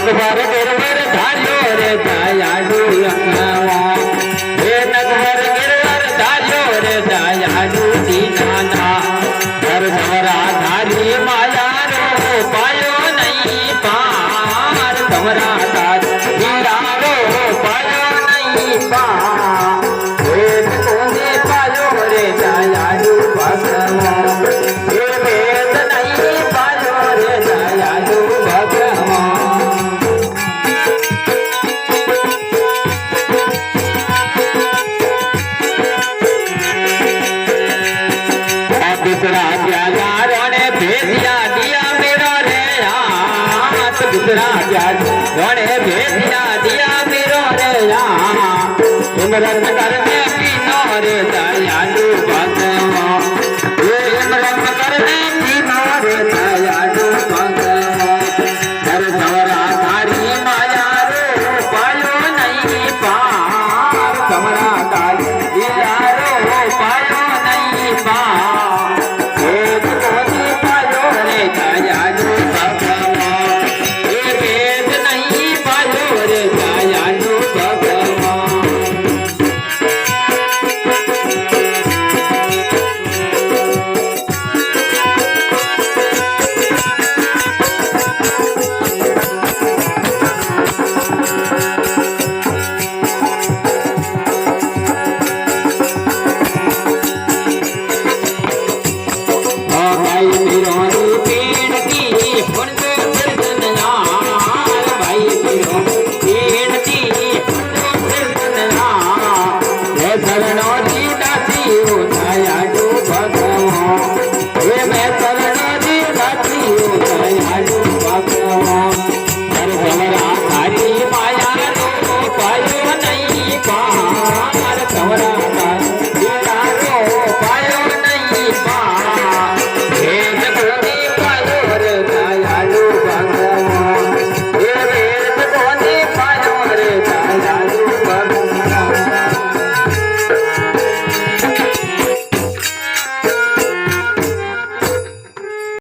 नगवर गिरवर धार्यो रे दयालु हे नगवर गिरवर धार्यो रे दयालु दीनाना हर समरा धारी माया रो पायो नहीं पार समरा धारी रो पायो नहीं पार हे तोने पायो रे दयालु भगवान हे वेद नहीं पायो रे दयालु भगवान दूसरा प्यारों ने भेजिया दिया मेरो रे हाथ दूसरा प्यारों ने भेजिया दिया मेरो रे हाथ इमरत करने